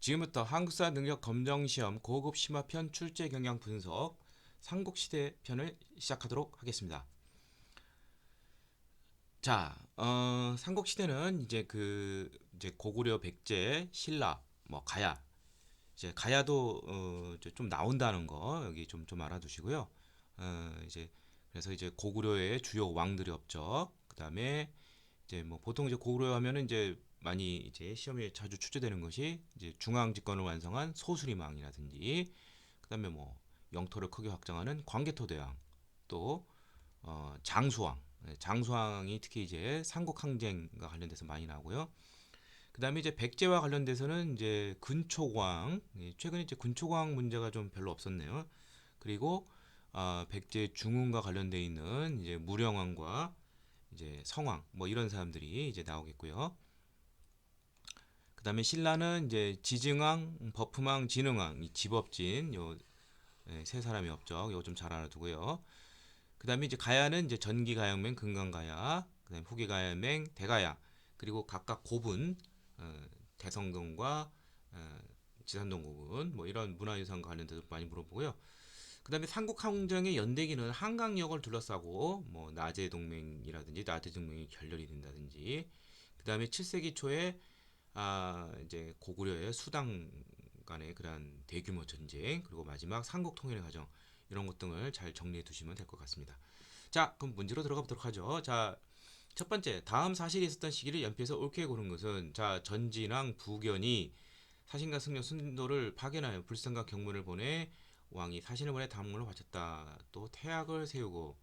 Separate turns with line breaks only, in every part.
지금부터 한국사 능력 검정 시험 고급 심화편 출제 경향 분석 삼국시대 편을 시작하도록 하겠습니다. 자, 삼국시대는 이제 고구려, 백제, 신라, 뭐 가야, 이제 가야도 이제 좀 나온다는 거 여기 좀 알아두시고요. 이제 그래서 이제 고구려의 주요 왕들의 업적, 그다음에 이제 뭐 보통 이제 고구려 하면은 이제 많이 이제 시험에 자주 출제되는 것이 이제 중앙 집권을 완성한 소수리망이라든지, 그다음에 뭐 영토를 크게 확장하는 광개토대왕, 또 장수왕, 장수왕이 특히 이제 삼국 항쟁과 관련돼서 많이 나오고요. 그다음에 이제 백제와 관련돼서는 이제 근초광, 최근에 이제 근초광 문제가 좀 별로 없었네요. 그리고 백제 중흥과 관련돼 있는 이제 무령왕과 이제 성왕 뭐 이런 사람들이 이제 나오겠고요. 그다음에 신라는 이제 지증왕, 버품왕, 진흥왕, 이 지법진 요 세 사람의 업적 요거 좀 잘 알아두고요. 그다음에 이제 가야는 이제 전기가야맹, 금강가야, 그다음에 후기가야맹, 대가야, 그리고 각각 고분, 대성동과 지산동 고분 뭐 이런 문화유산 관련돼서 많이 물어보고요. 그다음에 삼국항쟁의 연대기는 한강역을 둘러싸고 뭐 나제 동맹이라든지 나제 동맹이 결렬이 된다든지, 그다음에 7세기 초에 이제 고구려의 수당 간의 그러한 대규모 전쟁, 그리고 마지막 삼국 통일의 과정, 이런 것 등을 잘 정리해 두시면 될 것 같습니다. 자, 그럼 문제로 들어가 보도록 하죠. 자, 첫 번째, 다음 사실이 있었던 시기를 연필에서 옳게 고른 것은, 자, 전진왕 부견이 사신과 승려 순도를 파견하여 불상과 경문을 보내 왕이 사신을 보내 담문을 바쳤다. 또 태학을 세우고,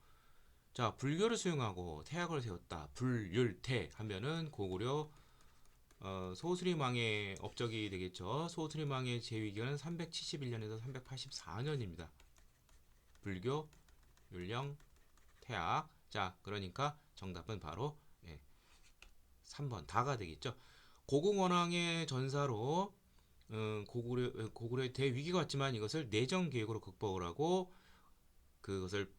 자, 불교를 수용하고 태학을 세웠다. 불율태 하면은 고구려 소수림왕의 업적이 되겠죠. 소수림왕의 재위기간은 371년에서 384년입니다. 불교, 율령, 태학. 자, 그러니까 정답은 바로 3번 다가 되겠죠. 고궁원왕의 전사로 고구려의 대위기가 왔지만 이것을 내정 계획으로 극복을 하고 그것을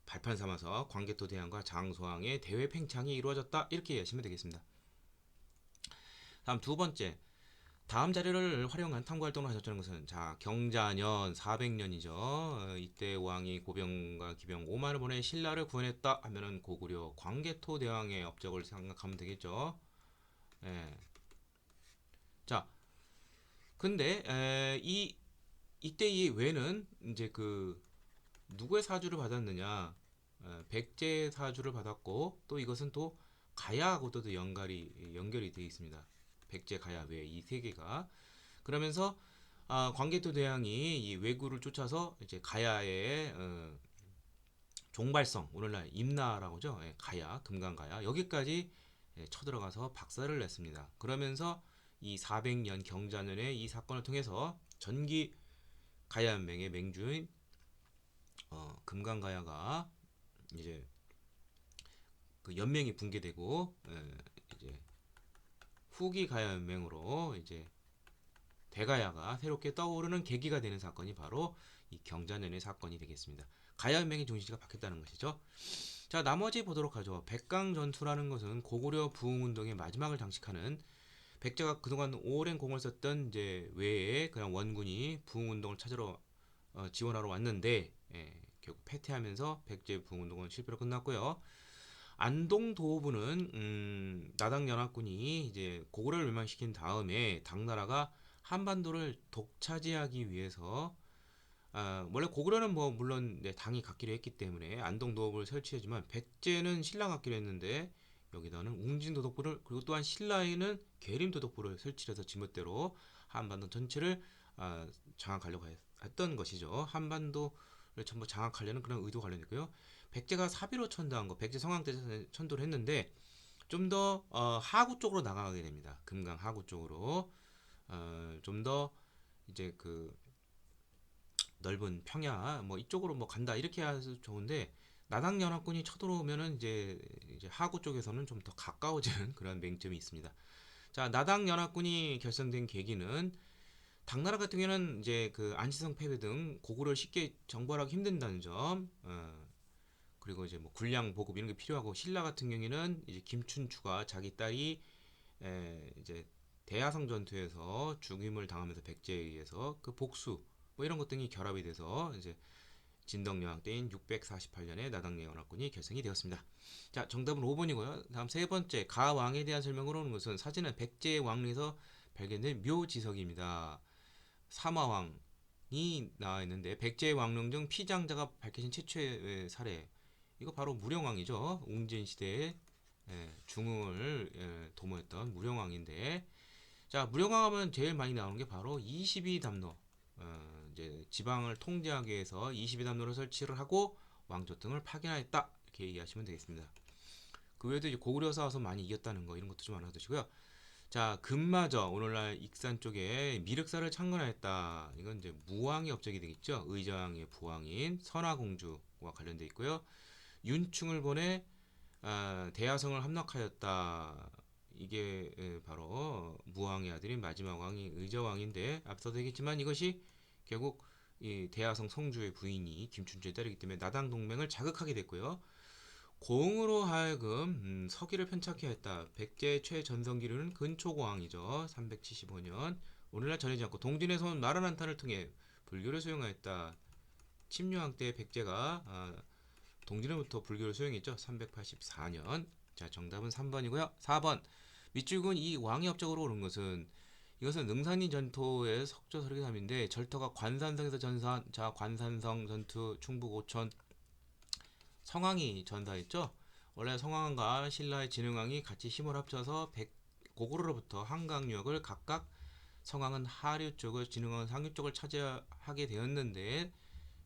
발판 삼아서 광개토 대왕과 장소왕의 대회 팽창이 이루어졌다. 이렇게 이해하시면 되겠습니다. 다음 두 번째, 다음 자료를 활용한 탐구 활동을 하셨다는 것은, 자, 경자년 400년이죠. 이때 왕이 고병과 기병 5만을 보내 신라를 구원했다 하면은 고구려 광개토 대왕의 업적을 생각하면 되겠죠. 예. 자, 근데 이때 이 외는 이제 그 누구의 사주를 받았느냐? 백제의 사주를 받았고, 또 이것은 또 가야하고도 연결이 되어 있습니다. 백제 가야 외 이 세 개가. 그러면서 광개토 대왕이 이 왜구를 쫓아서 이제 가야의 종발성, 오늘날 임나라고 하죠. 가야, 금강가야 여기까지 쳐들어가서 박살을 냈습니다. 그러면서 이 400년 경자년에 이 사건을 통해서 전기 가야연맹의 맹주인 금강가야가 이제 그 연맹이 붕괴되고 이제 후기 가야연맹으로 이제 대가야가 새롭게 떠오르는 계기가 되는 사건이 바로 이 경자년의 사건이 되겠습니다. 가야연맹의 중심지가 바뀌었다는 것이죠. 자, 나머지 보도록 하죠. 백강전투라는 것은 고구려 부흥운동의 마지막을 장식하는, 백제가 그동안 오랜 공을 썼던 이제 외에 그냥 원군이 부흥운동을 찾으러 지원하러 왔는데 결국 패퇴하면서 백제 부흥운동은 실패로 끝났고요. 안동 도부는 나당 연합군이 이제 고구려를 멸망시킨 다음에 당나라가 한반도를 독차지하기 위해서 원래 고구려는 뭐 물론 당이 갖기로 했기 때문에 안동 도읍을 설치하지만 백제는 신라 갖기로 했는데 여기다는 웅진 도독부를, 그리고 또한 신라에는 계림 도독부를 설치해서 지멋대로 한반도 전체를 장악하려고 했던 것이죠. 한반도를 전부 장악하려는 그런 의도 관련이고요. 백제가 사비로 천도한 거, 백제 성황 때 천도를 했는데 좀 더 하구 쪽으로 나가게 됩니다. 금강 하구 쪽으로 좀 더 이제 그 넓은 평야 뭐 이쪽으로 뭐 간다 이렇게 해서 좋은데, 나당 연합군이 쳐들어오면은 이제 하구 쪽에서는 좀 더 가까워지는 그런 맹점이 있습니다. 자, 나당 연합군이 결성된 계기는 당나라 같은 경우는 이제 그 안시성 패배 등 고구려를 쉽게 정벌하기 힘든다는 점, 그리고 이제 뭐 군량 보급 이런 게 필요하고, 신라 같은 경우에는 이제 김춘추가 자기 딸이 이제 대야성 전투에서 죽임을 당하면서 백제에 의해서 그 복수 뭐 이런 것 등이 결합이 돼서 이제 진덕여왕 때인 648년에 나당여왕군이 결성이 되었습니다. 자, 정답은 5번이고요. 다음 세 번째, 가왕에 대한 설명으로 오는 것은 사진은 백제의 왕릉에서 발견된 묘지석입니다. 사마왕이 나와 있는데 백제의 왕릉 중 피장자가 밝혀진 최초의 사례. 이거 바로 무령왕이죠. 웅진 시대에 중흥을 도모했던 무령왕인데, 자, 무령왕 하면 제일 많이 나오는 게 바로 22담로. 이제 지방을 통제하기 위해서 22담로를 설치를 하고 왕조 등을 파견하였다. 이렇게 이해하시면 되겠습니다. 그 외에도 이제 고구려 싸워서 많이 이겼다는 거 이런 것도 좀 알아두시고요. 자, 금마저 오늘날 익산 쪽에 미륵사를 창건하였다. 이건 이제 무왕의 업적이 되겠죠. 의정왕의 부왕인 선화공주와 관련돼 있고요. 윤충을 보내 대야성을 함락하였다. 이게 바로 무왕의 아들인 마지막 왕이 의저왕인데 앞서도 얘기했지만 이것이 결국 이 대야성 성주의 부인이 김춘주의 딸이기 때문에 나당 동맹을 자극하게 됐고요. 공으로 하여금 서기를 편찮게 했다. 백제 최전성기류는 근초고왕이죠. 375년 오늘날 전해지지 않고 동진에서 온 마라난탄을 통해 불교를 수용하였다. 침류왕 때 백제가 동진으로부터 불교를 수용했죠. 384년. 자, 정답은 3번이고요. 4번. 밑줄근 이 왕의 업적으로 오른 것은 이것은 능산리 전투의 석조 설계삼인데 절터가 관산성에서 전사한 자 관산성 전투 충북 오천 성왕이 전사했죠. 원래 성왕과 신라의 진흥왕이 같이 힘을 합쳐서 고구려로부터 한강 유역을 각각 성왕은 하류 쪽을 진흥왕은 상류 쪽을 차지하게 되었는데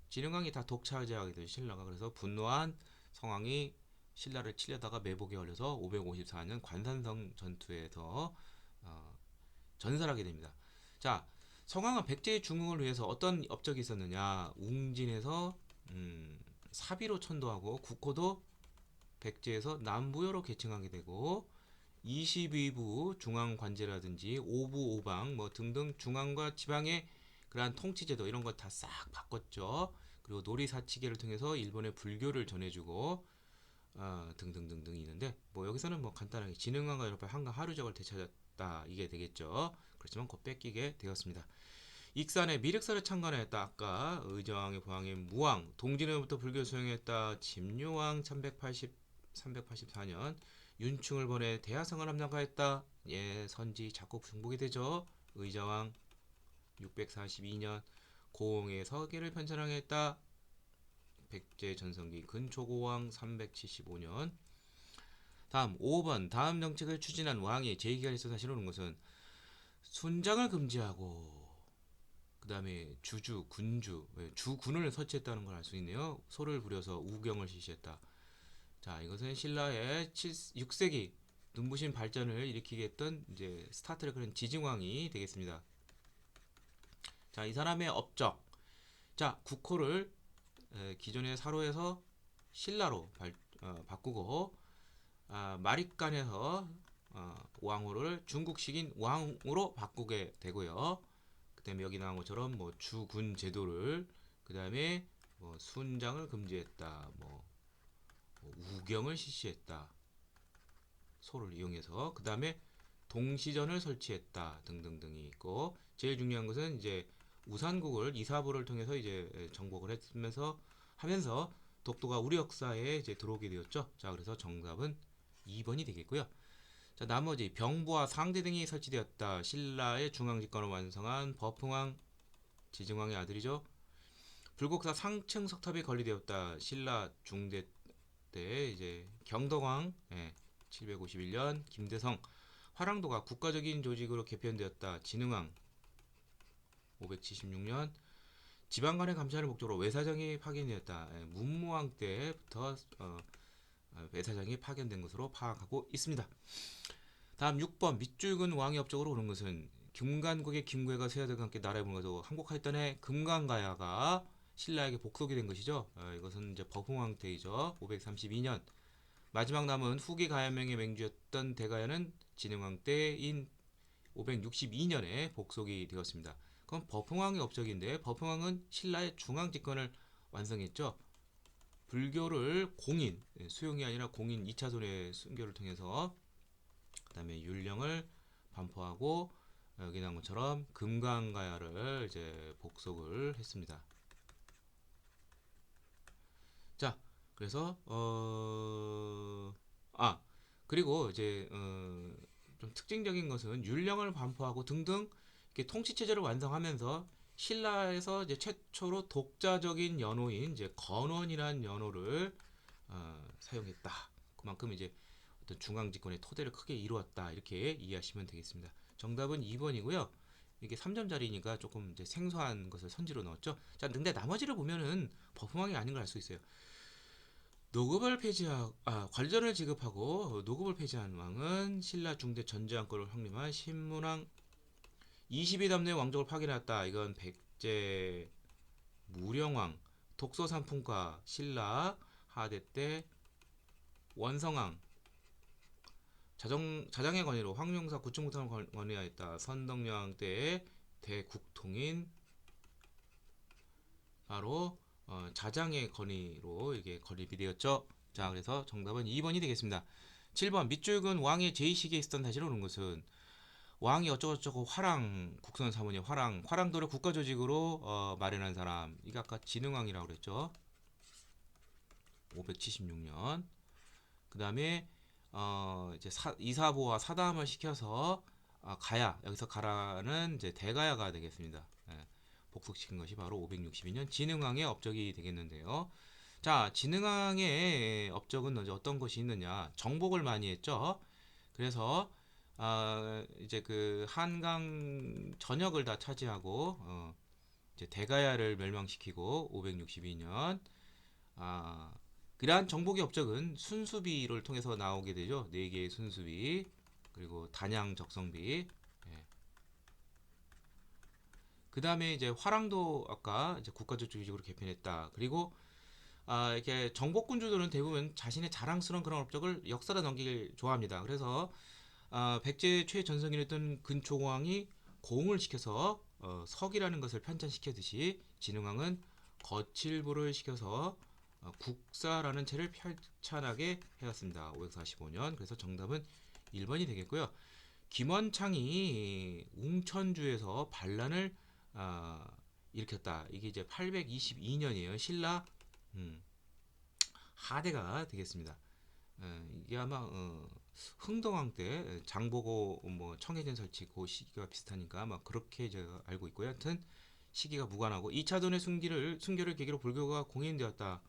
진흥왕이 다 독차지하게 된 신라가 그래서 분노한 성왕이 신라를 치려다가 매복에 걸려서 554년 관산성 전투에서 전살하게 됩니다. 자, 성왕은 백제의 중흥을 위해서 어떤 업적이 있었느냐? 웅진에서 사비로 천도하고 국호도 백제에서 남부여로 계층하게 되고 22부 중앙관제라든지 오부 오방 뭐 등등 중앙과 지방의 그러한 통치제도 이런 거 다 싹 바꿨죠. 그리고 놀이사치계를 통해서 일본의 불교를 전해주고 등등등등 있는데 뭐 여기서는 뭐 간단하게 진흥왕과 연합해 한강 하류적을 되찾았다 이게 되겠죠. 그렇지만 곧 뺏기게 되었습니다. 익산에 미륵사를 창건했다. 아까 의정왕의 부왕인 무왕, 동진으로부터 불교 수용했다. 짐류왕 384년 윤충을 보내 대하성을 함락하였다. 예, 선지 작곡 중복이 되죠. 의자왕 642년 고흥의 서계를 편찬하였다. 백제 전성기 근초고왕 375년. 다음 5번 다음 정책을 추진한 왕이 제2기간에 있어 사실 오는 것은 순장을 금지하고 그 다음에 주주, 군주, 주군을 설치했다는 걸 알 수 있네요. 소를 부려서 우경을 실시했다. 자, 이것은 신라의 6세기 눈부신 발전을 일으키게 했던 이제 스타트를 그린 지증왕이 되겠습니다. 자, 이 사람의 업적. 자, 국호를 기존의 사로에서 신라로 바꾸고 마립간에서 왕호를 중국식인 왕으로 바꾸게 되고요. 그다음에 여기 나온 것처럼 뭐 주군 제도를 그다음에 뭐 순장을 금지했다. 뭐 우경을 실시했다. 소를 이용해서 그다음에 동시전을 설치했다 등등등이 있고 제일 중요한 것은 이제 우산국을 이사부를 통해서 이제 정복을 하면서 독도가 우리 역사에 이제 들어오게 되었죠. 자, 그래서 정답은 2번이 되겠고요. 자, 나머지 병부와 상대 등이 설치되었다. 신라의 중앙집권을 완성한 버풍왕 지증왕의 아들이죠. 불국사 상층 석탑이 건립되었다. 신라 중대 때 이제 경덕왕 751년 김대성 화랑도가 국가적인 조직으로 개편되었다. 진흥왕 576년 지방 간의 감찰을 목적으로 외사장이 파견되었다. 문무왕 때부터 외사장이 파견된 것으로 파악하고 있습니다. 다음 6번 밑줄근 왕의 업적으로 오는 것은 김간국의 김괴가 세자들과 함께 나라에 불과도 항복하였던 해 금강가야가 신라에게 복속이 된 것이죠. 이것은 이제 버풍왕 때이죠. 532년 마지막 남은 후기 가야명의 맹주였던 대가야는 진흥왕 때인 562년에 복속이 되었습니다. 그럼 버풍왕의 업적인데 버풍왕은 신라의 중앙 집권을 완성했죠. 불교를 공인 수용이 아니라 공인 2차 손해 순교를 통해서 그 다음에 율령을 반포하고 여기 나온 것처럼 금강가야를 이제 복속을 했습니다. 자, 그래서 그리고 이제 좀 특징적인 것은 율령을 반포하고 등등 이렇게 통치 체제를 완성하면서 신라에서 이제 최초로 독자적인 연호인 이제 건원이라는 연호를 사용했다. 그만큼 이제 어떤 중앙 집권의 토대를 크게 이루었다. 이렇게 이해하시면 되겠습니다. 정답은 2번이고요. 이게 3점짜리니까 조금 이제 생소한 것을 선지로 넣었죠. 자, 근데 나머지를 보면은 버프망이 아닌 걸 알 수 있어요. 노급을 폐지하 관련을 지급하고 노급을 폐지한 왕은 신라 중대 전제왕권을 확립한 신문왕 22담 내 왕족을 파견했다. 이건 백제 무령왕 독소산풍과 신라 하대 때 원성왕 자장의 권위로 황룡사 구충무탕을 권위하였다. 선덕여왕 때의 대국통인 바로 자장의 권위로 이게 건립이 되었죠. 자, 그래서 정답은 2번이 되겠습니다. 7번 밑줄근 왕의 제2시기에 있었던 사실을 오는 것은 왕이 어쩌고저쩌고 화랑 국선 사모님 화랑도를 국가조직으로 마련한 사람. 이게 아까 진흥왕이라고 그랬죠. 576년. 그 다음에 이제 이사보와 사담을 시켜서 가야 여기서 가라는 이제 대가야가 되겠습니다. 예, 복속시킨 것이 바로 562년 진흥왕의 업적이 되겠는데요. 자, 진흥왕의 업적은 어떤 것이 있느냐? 정복을 많이 했죠. 그래서 이제 그 한강 전역을 다 차지하고 이제 대가야를 멸망시키고 562년 그러한 정복의 업적은 순수비를 통해서 나오게 되죠. 4개의 순수비 그리고 단양 적성비. 예. 그 다음에 이제 화랑도 아까 이제 국가조직으로 개편했다. 그리고 이렇게 정복군주들은 대부분 자신의 자랑스러운 그런 업적을 역사로 넘기길 좋아합니다. 그래서 백제 최전성기였던 근초공왕이 고흥을 시켜서 석이라는 것을 편찬시켰듯이 진흥왕은 거칠부를 시켜서 국사라는 책을 편찬하게 해왔습니다. 545년. 그래서 정답은 1번이 되겠고요. 김원창이 웅천주에서 반란을 일으켰다. 이게 이제 822년이에요. 신라 하대가 되겠습니다. 이게 아마 흥덕왕 때 장보고 뭐 청해전 설치 그 시기가 비슷하니까 아마 그렇게 제가 알고 있고요. 하여튼 시기가 무관하고 2차 돈의 순교를 계기로 불교가 공인되었다.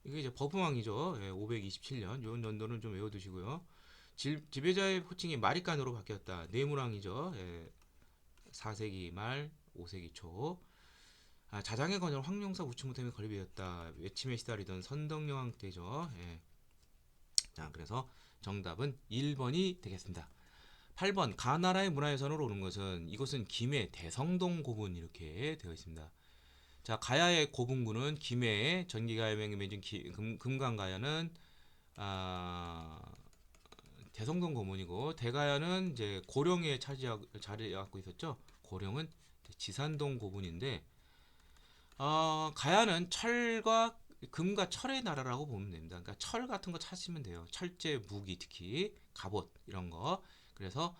이게 이제 버프왕이죠. 예, 527년. 요 연도는 좀 외워두시고요. 지배자의 호칭이 마리간으로 바뀌었다. 내무왕이죠. 예, 4세기 말 5세기 초. 자장의 건설 황룡사 우충무 때문에 건립되었다. 외침에 시달리던 선덕여왕 때죠. 예. 자, 그래서 정답은 1번이 되겠습니다. 8번 가나라의 문화유산으로 오는 것은 이곳은 김해 대성동 고분 이렇게 되어 있습니다. 자, 가야의 고분군은 김해의 전기가야명에 맺은 금강가야는 대성동 고문이고 대가야는 이제 고령에 자리 갖고 있었죠. 고령은 지산동 고분인데 가야는 철과 금과 철의 나라라고 보면 됩니다. 그러니까 철 같은 거 찾으시면 돼요. 철제 무기 특히 갑옷 이런 거. 그래서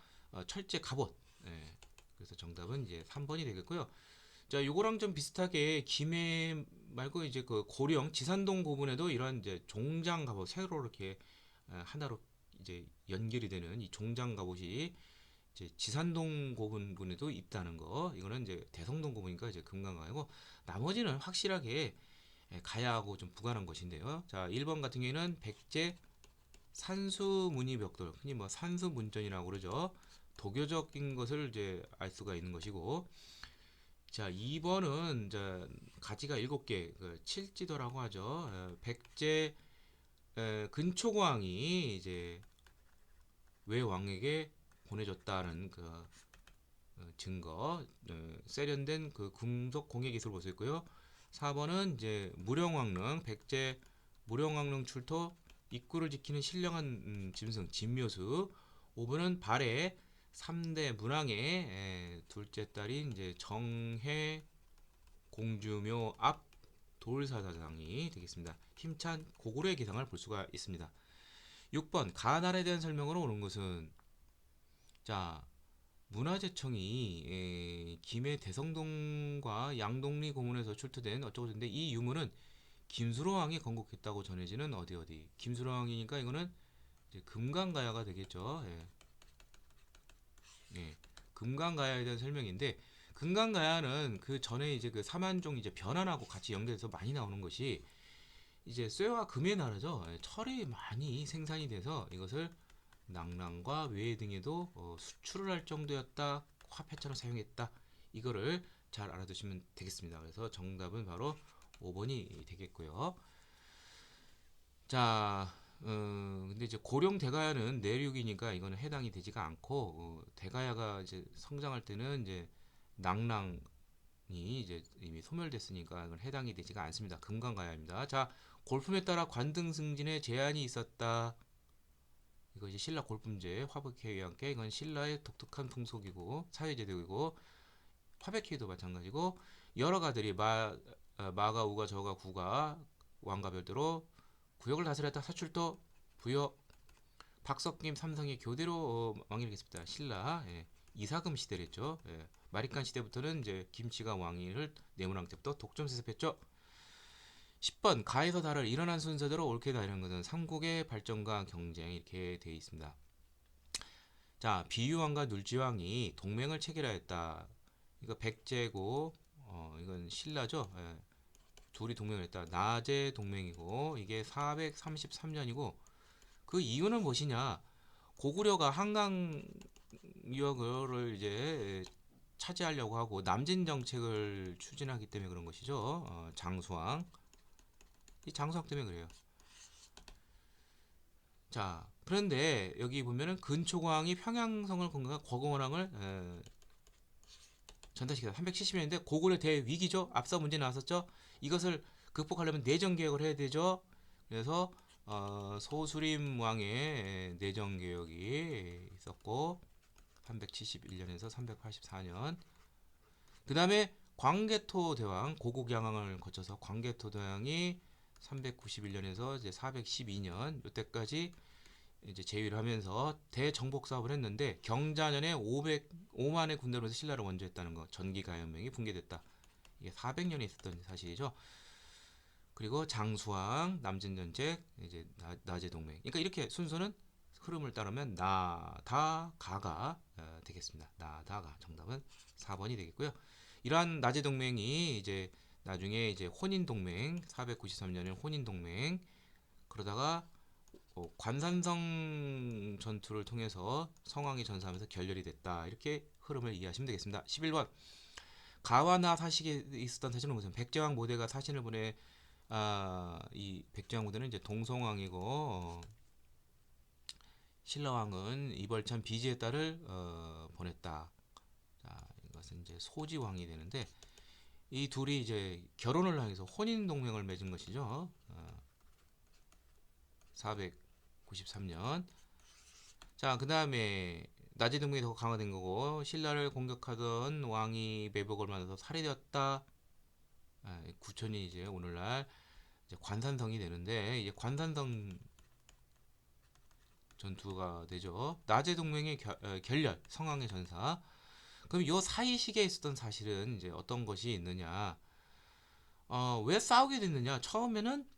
철제 갑옷. 예. 그래서 정답은 이제 3번이 되겠고요. 자, 요거랑 좀 비슷하게 김해 말고 이제 그 고령 지산동 부분에도 이런 이제 종장 갑옷 새로 이렇게 하나로 이제 연결이 되는 이 종장 갑옷이 이제 지산동 고분군에도 있다는 거. 이거는 이제 대성동 고분이니까 이제 금강가이고 나머지는 확실하게 가야하고 좀 무관한 것인데요. 자, 1번 같은 경우에는 백제 산수문의벽돌, 흔히 뭐 산수문전이라고 그러죠. 도교적인 것을 이제 알 수가 있는 것이고, 자, 2번은 이제 가지가 7개, 그 칠지도라고 하죠. 백제 근초고왕이 이제 외왕에게 보내줬다는 그 증거, 세련된 그 금속 공예 기술을 볼 수 있고요. 4번은 이제 무령왕릉, 백제 무령왕릉 출토 입구를 지키는 신령한 짐승 진묘수. 5번은 발해 3대 문왕의 둘째 딸인 이제 정해 공주묘 앞 돌사사장이 되겠습니다. 힘찬 고구려의 기상을 볼 수가 있습니다. 6번 가나라에 대한 설명으로 오는 것은 자, 문화재청이 김해 대성동과 양동리 고문에서 출토된 어쩌고저쩌는데 이 유물은 김수로왕이 건국했다고 전해지는 어디 김수로왕이니까 이거는 이제 금강가야가 되겠죠. 예. 예. 금강가야에 대한 설명인데 금강가야는 그 전에 이제 그 사만종 이제 변환하고 같이 연결해서 많이 나오는 것이 이제 쇠와 금의 나라죠. 예, 철이 많이 생산이 돼서 이것을 낭랑과 외해 등에도 수출을 할 정도였다. 화폐처럼 사용했다. 이거를 잘 알아두시면 되겠습니다. 그래서 정답은 바로 5번이 되겠고요. 자, 근데 이제 고령 대가야는 내륙이니까 이거는 해당이 되지가 않고 대가야가 이제 성장할 때는 이제 낭랑이 이제 이미 소멸됐으니까 이건 해당이 되지가 않습니다. 금강가야입니다. 자, 골품에 따라 관등 승진에 제한이 있었다. 이거 이제 신라 골품제 화백회의와 함께 이건 신라의 독특한 풍속이고 사회제도이고 화백회의도 마찬가지고 여러 가들이 마가 우가 저가 구가 왕가 별도로 구역을 다스렸다. 사출도 부여 박석김 삼성의 교대로 왕위를 겠습니다. 신라 이사금 시대랬죠. 마리칸 시대부터는 이제 김치가 왕위를 내문왕 때부터 독점 세습했죠. 10번 가에서 달을 일어난 순서대로 옳게 다르는 것은 삼국의 발전과 경쟁 이렇게 되어 있습니다. 자, 비유왕과 눌지왕이 동맹을 체결하였다. 이거 백제고 이건 신라죠. 둘이 동맹을 했다. 나제 동맹이고 이게 433년이고 그 이유는 무엇이냐? 고구려가 한강 유역을 이제 차지하려고 하고 남진 정책을 추진하기 때문에 그런 것이죠. 장수왕. 이 장수왕 때문에 그래요. 자, 그런데 여기 보면은 근초광이 평양성을 공격한 거공원왕을 전달시켰다. 370년인데 고구려 대위기죠. 앞서 문제 나왔었죠. 이것을 극복하려면 내정개혁을 해야 되죠. 그래서 소수림 왕의 내정개혁이 있었고 371년에서 384년. 그 다음에 광개토 대왕 고국양왕을 거쳐서 광개토 대왕이 391년에서 이제 412년 이때까지 이제 제위를 하면서 대정복 사업을 했는데 경자년에 5만의 군대로서 신라를 원조했다는 거. 전기가연맹이 붕괴됐다. 이게 400년에 있었던 사실이죠. 그리고 장수왕, 남진전책, 이제 나제동맹. 그러니까 이렇게 순서는 흐름을 따르면 나다가가 되겠습니다. 나다가 정답은 4번이 되겠고요. 이러한 나제동맹이 이제 나중에 이제 혼인동맹 493년에 혼인동맹 그러다가 관산성 전투를 통해서 성왕이 전사하면서 결렬이 됐다. 이렇게 흐름을 이해하시면 되겠습니다. 11번 가와나 사식에 있었던 사실은 무슨 백제왕 모대가 사신을 보내 이 백제왕 모대는 이제 동성왕이고 신라왕은 이벌찬 비지의 딸을 보냈다. 자, 이것은 이제 소지왕이 되는데 이 둘이 이제 결혼을 하면서 혼인 동맹을 맺은 것이죠. 493년. 자, 그 다음에 나제 동맹이 더 강화된 거고 신라를 공격하던 왕이 매복을 만나서 살해되었다. 구천이 이제 오늘날 이제 관산성이 되는데 이제 관산성 전투가 되죠. 나제 동맹의 결렬, 성왕의 전사. 그럼 요 사이 시기에 있었던 사실은 이제 어떤 것이 있느냐? 왜 싸우게 됐느냐? 처음에는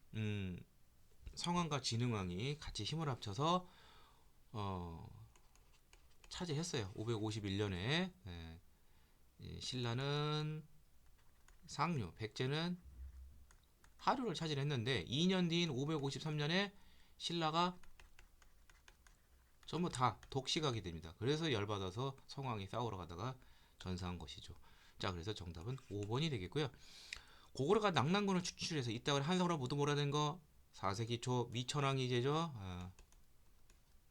성왕과 진흥왕이 같이 힘을 합쳐서 차지했어요. 551년에 신라는 상류, 백제는 하류를 차지했는데 2년 뒤인 553년에 신라가 전부 다 독식하게 됩니다. 그래서 열받아서 성왕이 싸우러 가다가 전사한 것이죠. 자, 그래서 정답은 5번이 되겠고요. 고구려가 낙랑군을 추출해서 이 땅을 한성으로 모두 몰아낸 거 4세기 초 미천왕이 제죠.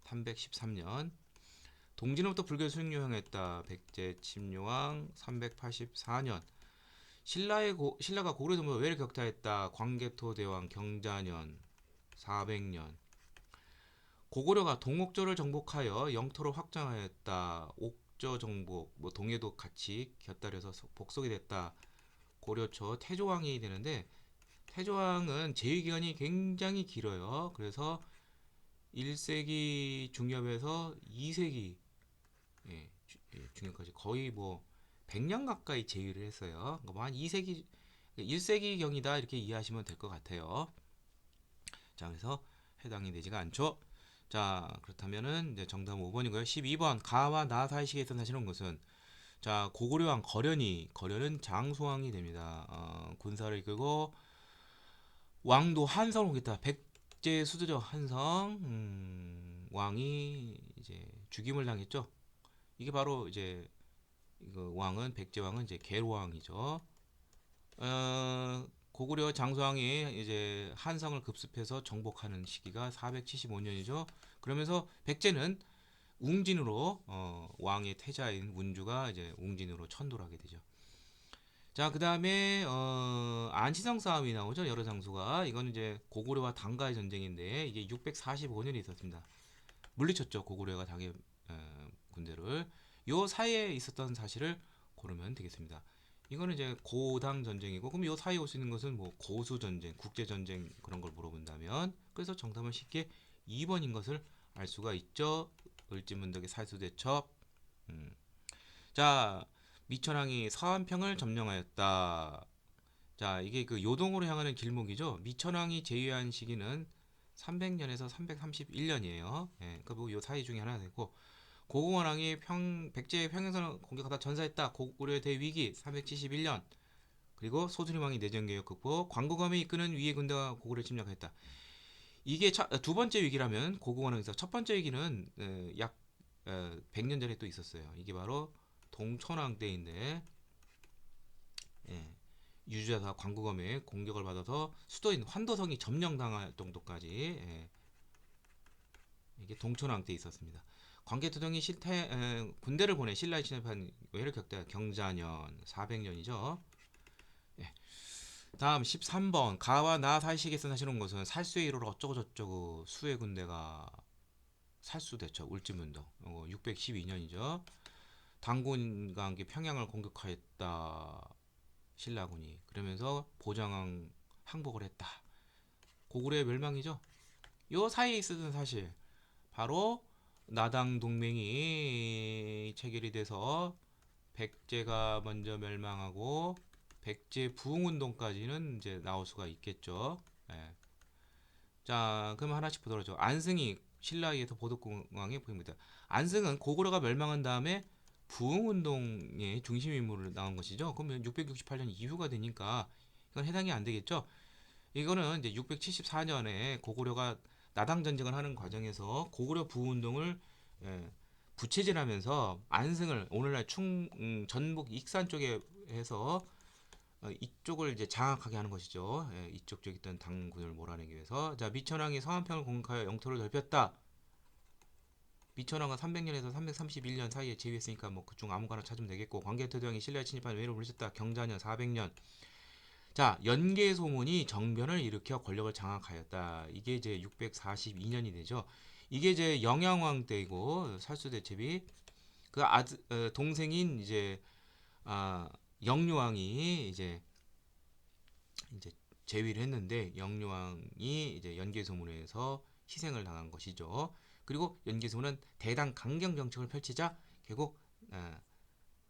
313년. 동진으로부터 불교 수익요행했다. 백제 침묘왕 384년. 신라가 고구려 정부와 외를 격타했다. 광개토 대왕 경자년 400년. 고구려가 동옥조를 정복하여 영토를 확장하였다. 옥조 정복, 뭐 동해도 같이 곁들여서 복속이 됐다. 고려 초 태조왕이 되는데 태조왕은 제위 기간이 굉장히 길어요. 그래서 1세기 중엽에서 2세기 중요까지 거의 뭐 100년 가까이 제위를 했어요. 그러니까 뭐한 2세기 1세기 경이다 이렇게 이해하시면 될 것 같아요. 자, 그래서 해당이 되지가 않죠. 자, 그렇다면은 이제 정답은 5번이고요. 12번 가와 나 사이 시기에서 사실은 것은 자, 고구려왕 거련은 장수왕이 됩니다. 군사를 이끌고 왕도 한성을 오겠다. 백제 수도적 한성 왕이 이제 죽임을 당했죠. 이게 바로 이제 이거 왕은 백제 왕은 이제 계로왕이죠. 고구려 장수왕이 이제 한성을 급습해서 정복하는 시기가 475년이죠. 그러면서 백제는 웅진으로 왕의 태자인 운주가 이제 웅진으로 천도를 하게 되죠. 자, 그다음에 안시성 싸움이 나오죠. 여러 장수가 이거는 이제 고구려와 당가의 전쟁인데 이게 645년에 있었습니다. 물리쳤죠. 고구려가 당의 군대를 요 사이에 있었던 사실을 고르면 되겠습니다. 이거는 이제 고당 전쟁이고 그럼 요 사이에 올 수 있는 것은 뭐 고수 전쟁, 국제 전쟁 그런 걸 물어본다면 그래서 정답은 쉽게 2번인 것을 알 수가 있죠. 을지문덕의 살수대첩. 자, 미천왕이 서한평을 점령하였다. 자, 이게 그 요동으로 향하는 길목이죠. 미천왕이 제위한 시기는 300년에서 331년이에요. 예, 그러니까 뭐요 사이 중에 하나 되고 고궁원왕이 백제의 평양성을 공격하다 전사했다. 고구려의 대위기 371년. 그리고 소수림왕이 내전개혁 극복. 광고검이 이끄는 위의 군대가 고구려를 침략했다. 이게 두 번째 위기라면 고궁원왕에서 첫 번째 위기는 약 100년 전에 또 있었어요. 이게 바로 동천왕 때인데 예, 유주자가 광고검의 공격을 받아서 수도인 환도성이 점령당할 정도까지 이게 동천왕 때 있었습니다. 광개토정이 군대를 보내 신라에 침입한 외를 격대 경자년 400년이죠. 예. 다음 13번 가와 나 사이식에서 사실은 것은 살수의 이로로 어쩌고 저쩌고 수의 군대가 살수대첩 울진문동 612년이죠. 당군과 함께 평양을 공격하였다. 신라군이 그러면서 보장왕 항복을 했다. 고구려의 멸망이죠. 요 사이에 있었던 사실 바로 나당 동맹이 체결이 돼서 백제가 먼저 멸망하고 백제 부흥운동까지는 이제 나올 수가 있겠죠. 예. 자, 그럼 하나씩 보도록 하죠. 안승이 신라에서 보덕공왕의 부임입니다. 안승은 고구려가 멸망한 다음에 부흥운동의 중심 인물로 나온 것이죠. 그러면 668년 이후가 되니까 이건 해당이 안 되겠죠. 이거는 이제 674년에 고구려가 나당 전쟁을 하는 과정에서 고구려 부운동을 예, 부채질하면서 안승을 오늘날 전북 익산 쪽에 해서 이쪽을 이제 장악하게 하는 것이죠. 예, 이쪽 쪽에 있던 당군을 몰아내기 위해서 자 미천왕이 서한평을 공격하여 영토를 넓혔다. 미천왕은 300년에서 331년 사이에 제위했으니까 뭐 그중 아무거나 찾으면 되겠고 광개토대왕이 신라에 침입한 외로 물리쳤다. 경자년 400년 자, 연개 소문이 정변을 일으켜 권력을 장악하였다. 이게 이제 642년이 되죠. 이게 이제 영양왕 때이고 살수대첩이 그 동생인 이제 영유왕이 이제 제위를 했는데 영유왕이 이제 연개 소문에 의해서 희생을 당한 것이죠. 그리고 연개 소문은 대당 강경 정책을 펼치자 결국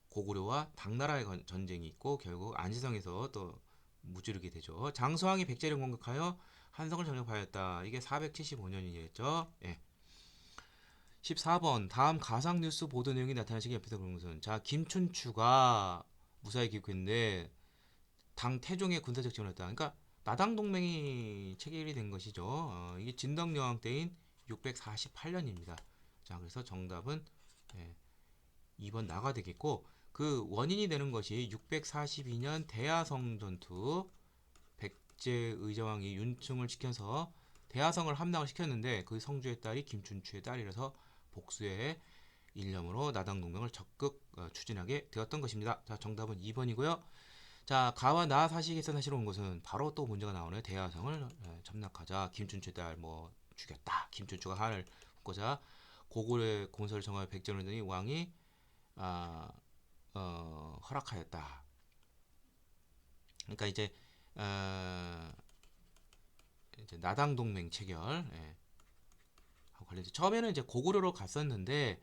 고구려와 당나라의 전쟁이 있고 결국 안시성에서 또 무찌르게 되죠. 장수왕이 백제를 공격하여 한성을 점령하였다. 이게 475년이겠죠. 예. 14번 다음 가상 뉴스 보도 내용이 나타나시기 옆에서 그런 것은 자 김춘추가 무사히 귀국했는데 당 태종의 군사적 지원을 했다. 그러니까 나당 동맹이 체결이 된 것이죠. 이게 진덕여왕 때인 648년입니다. 자 그래서 정답은 2번 나가 되겠고 그 원인이 되는 것이 642년 대하성 전투 백제 의자왕이 윤충을 지켜서 대하성을 함락을 시켰는데 그 성주의 딸이 김춘추의 딸이라서 복수의 일념으로 나당 동맹을 적극 추진하게 되었던 것입니다. 자 정답은 2번이고요. 자 가와 나 사식에서 사실 온 것은 바로 또 문제가 나오네요. 대하성을 점락하자 김춘추의 딸 뭐 죽였다. 김춘추가 한을 붙고자 고구려의 공설을 정하여 백전을 더니 왕이 허락하였다. 그러니까 이제 나당 동맹 체결 하고 관련해서 처음에는 이제 고구려로 갔었는데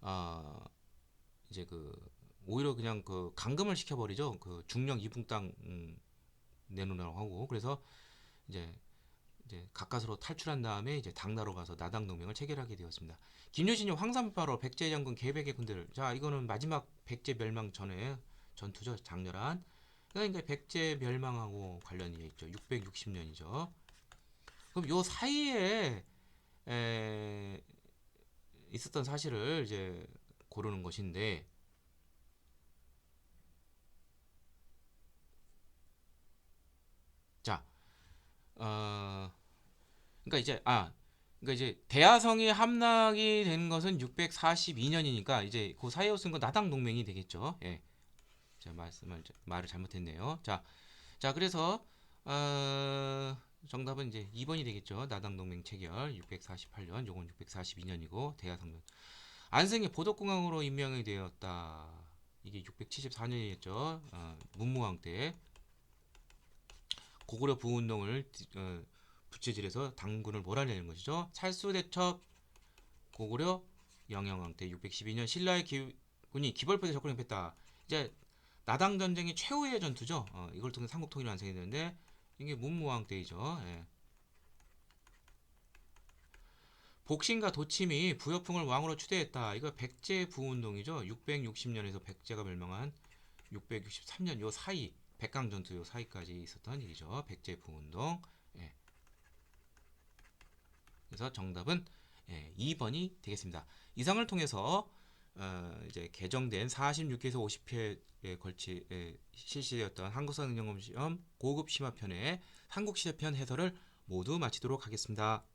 아 이제 그 오히려 그냥 그 감금을 시켜버리죠. 그 중령 이분 땅 내놓으라고 하고 그래서 이제 가까스로 탈출한 다음에 이제 당나로 가서 나당 동맹을 체결하게 되었습니다. 김유신이 황산파로 백제 장군 계백의 군대를 자 이거는 마지막 백제 멸망 전에 전투죠. 장렬한 그러니까 백제 멸망하고 관련이 있죠. 660년이죠. 그럼 요 사이에 에, 있었던 사실을 이제 고르는 것인데 자 그러니까 이제 그러니까 이제 대하성이 함락이 된 것은 642년이니까 이제 그 사이에 쓴 건 나당 동맹이 되겠죠. 예. 제가 말을 잘못했네요. 자 그래서 정답은 이제 2번이 되겠죠. 나당 동맹 체결 648년, 요건 642년이고 대하성 안승이 보덕공항으로 임명이 되었다. 이게 674년이었죠. 문무왕 때 고구려 부운동을 부채질해서 당군을 몰아내는 것이죠. 살수대첩 고구려 영영왕 때 612년 신라의 군이 기벌포에 접근했다. 이제 나당 전쟁이 최후의 전투죠. 이걸 통해 삼국 통일을 완성이 되는데 이게 문무왕 때이죠. 예. 복신과 도침이 부여풍을 왕으로 추대했다. 이거 백제 부운동이죠. 660년에서 백제가 멸망한 663년 요 사이 백강 전투 요 사이까지 있었던 일이죠. 백제 부운동. 예. 그래서 정답은 2번이 되겠습니다. 이상을 통해서 이제 개정된 46회에서 50회에 걸치 실시되었던 한국사 능력시험 고급 심화편의 삼국시대편 해설을 모두 마치도록 하겠습니다.